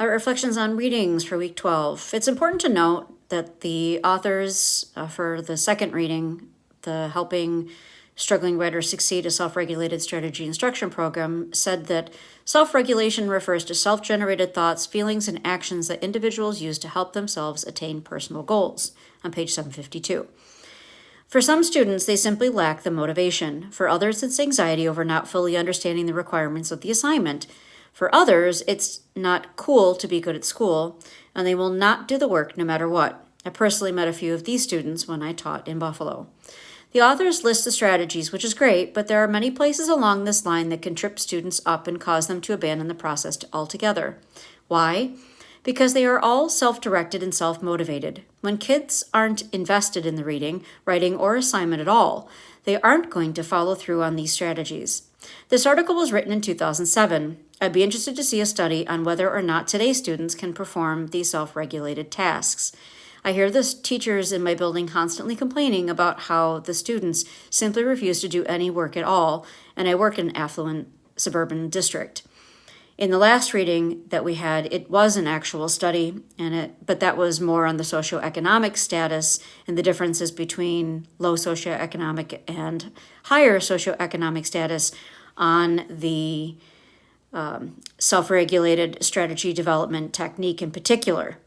Reflections on readings for week 12. It's important to note that the authors for the second reading, the Helping Struggling Writers Succeed, a Self-Regulated Strategy Instruction Program, said that self-regulation refers to self-generated thoughts, feelings, and actions that individuals use to help themselves attain personal goals, on page 752. For some students, they simply lack the motivation. For others, it's anxiety over not fully understanding the requirements of the assignment. For others, it's not cool to be good at school, and they will not do the work no matter what. I personally met a few of these students when I taught in Buffalo. The authors list the strategies, which is great, but there are many places along this line that can trip students up and cause them to abandon the process altogether. Why? Because they are all self-directed and self-motivated. When kids aren't invested in the reading, writing, or assignment at all, they aren't going to follow through on these strategies. This article was written in 2007. I'd be interested to see a study on whether or not today's students can perform these self-regulated tasks. I hear the teachers in my building constantly complaining about how the students simply refuse to do any work at all, and I work in an affluent suburban district. In the last reading that we had, it was an actual study, but that was more on the socioeconomic status and the differences between low socioeconomic and higher socioeconomic status on the self-regulated strategy development technique in particular.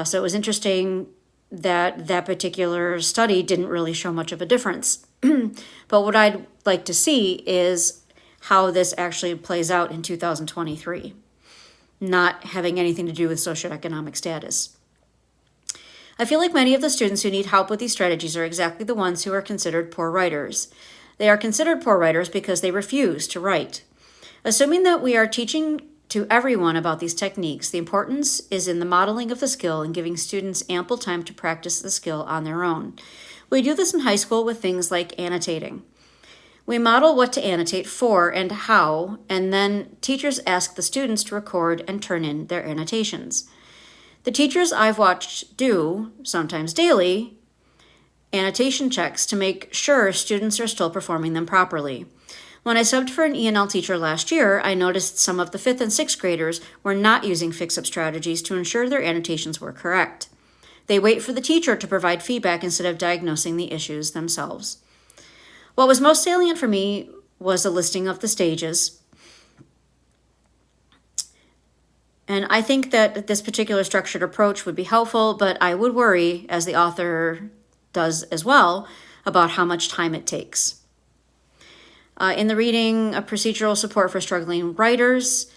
So it was interesting that that particular study didn't really show much of a difference. But what I'd like to see is how this actually plays out in 2023, not having anything to do with socioeconomic status. I feel like many of the students who need help with these strategies are exactly the ones who are considered poor writers. They are considered poor writers because they refuse to write. Assuming that we are teaching to everyone about these techniques, the importance is in the modeling of the skill and giving students ample time to practice the skill on their own. We do this in high school with things like annotating. We model what to annotate for and how, and then teachers ask the students to record and turn in their annotations. The teachers I've watched do, sometimes daily, annotation checks to make sure students are still performing them properly. When I subbed for an ENL teacher last year, I noticed some of the 5th and 6th graders were not using fix-up strategies to ensure their annotations were correct. They wait for the teacher to provide feedback instead of diagnosing the issues themselves. What was most salient for me was a listing of the stages. And I think that this particular structured approach would be helpful, but I would worry, as the author does as well, about how much time it takes. In the reading, a procedural support for struggling writers,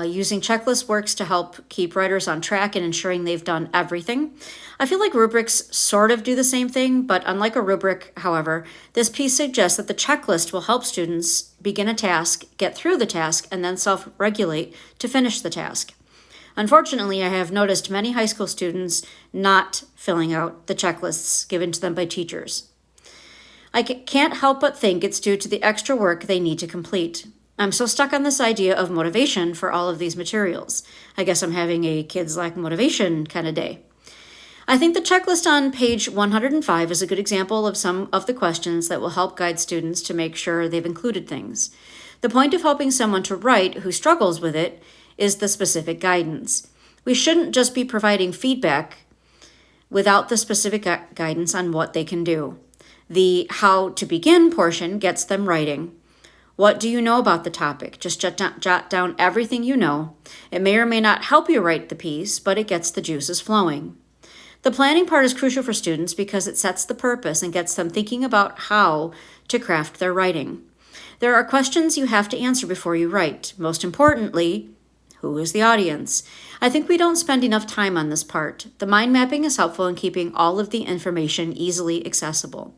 using checklists works to help keep writers on track and ensuring they've done everything. I feel like rubrics sort of do the same thing, but unlike a rubric, however, this piece suggests that the checklist will help students begin a task, get through the task, and then self-regulate to finish the task. Unfortunately, I have noticed many high school students not filling out the checklists given to them by teachers. I can't help but think it's due to the extra work they need to complete. I'm so stuck on this idea of motivation for all of these materials. I guess I'm having a kids lack motivation kind of day. I think the checklist on page 105 is a good example of some of the questions that will help guide students to make sure they've included things. The point of helping someone to write who struggles with it is the specific guidance. We shouldn't just be providing feedback without the specific guidance on what they can do. The how to begin portion gets them writing. What do you know about the topic? Just jot down everything you know. It may or may not help you write the piece, but it gets the juices flowing. The planning part is crucial for students because it sets the purpose and gets them thinking about how to craft their writing. There are questions you have to answer before you write. Most importantly, who is the audience? I think we don't spend enough time on this part. The mind mapping is helpful in keeping all of the information easily accessible.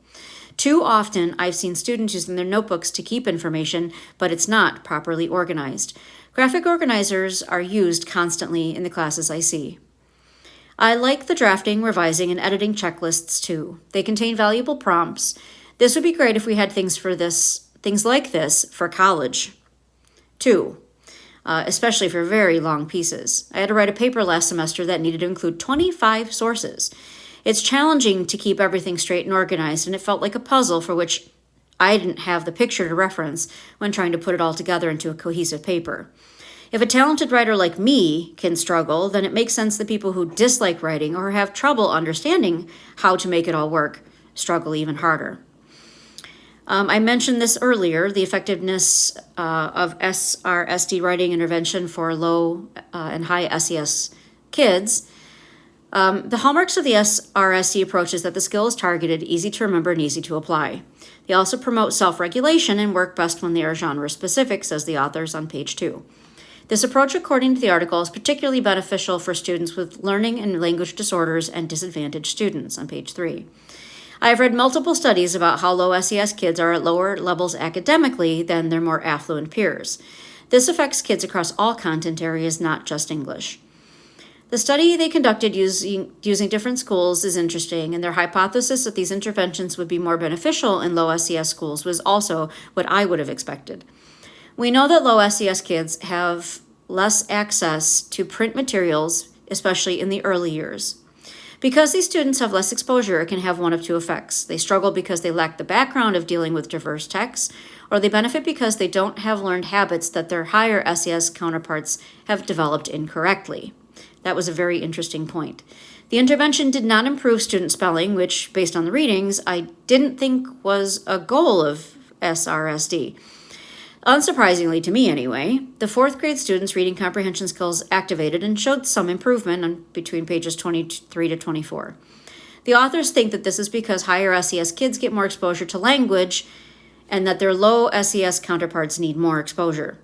Too often, I've seen students using their notebooks to keep information, but it's not properly organized. Graphic organizers are used constantly in the classes I see. I like the drafting, revising, and editing checklists too. They contain valuable prompts. This would be great if we had things like this for college, too. Especially for very long pieces. I had to write a paper last semester that needed to include 25 sources. It's challenging to keep everything straight and organized, and it felt like a puzzle for which I didn't have the picture to reference when trying to put it all together into a cohesive paper. If a talented writer like me can struggle, then it makes sense that people who dislike writing or have trouble understanding how to make it all work struggle even harder. I mentioned this earlier, the effectiveness of SRSD writing intervention for low and high SES kids. The hallmarks of the SRSD approach is that the skill is targeted, easy to remember, and easy to apply. They also promote self-regulation and work best when they are genre-specific, says the authors on page 2. This approach, according to the article, is particularly beneficial for students with learning and language disorders and disadvantaged students, on page 3. I have read multiple studies about how low SES kids are at lower levels academically than their more affluent peers. This affects kids across all content areas, not just English. The study they conducted using different schools is interesting, and their hypothesis that these interventions would be more beneficial in low SES schools was also what I would have expected. We know that low SES kids have less access to print materials, especially in the early years. Because these students have less exposure, it can have one of two effects. They struggle because they lack the background of dealing with diverse texts, or they benefit because they don't have learned habits that their higher SES counterparts have developed incorrectly. That was a very interesting point. The intervention did not improve student spelling, which, based on the readings, I didn't think was a goal of SRSD. Unsurprisingly to me anyway, the 4th grade students' reading comprehension skills activated and showed some improvement between pages 23 to 24. The authors think that this is because higher SES kids get more exposure to language and that their low SES counterparts need more exposure.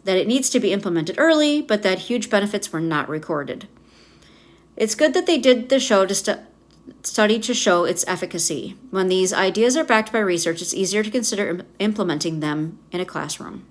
That it needs to be implemented early, but that huge benefits were not recorded. It's good that they did the study to show its efficacy. When these ideas are backed by research, it's easier to consider implementing them in a classroom.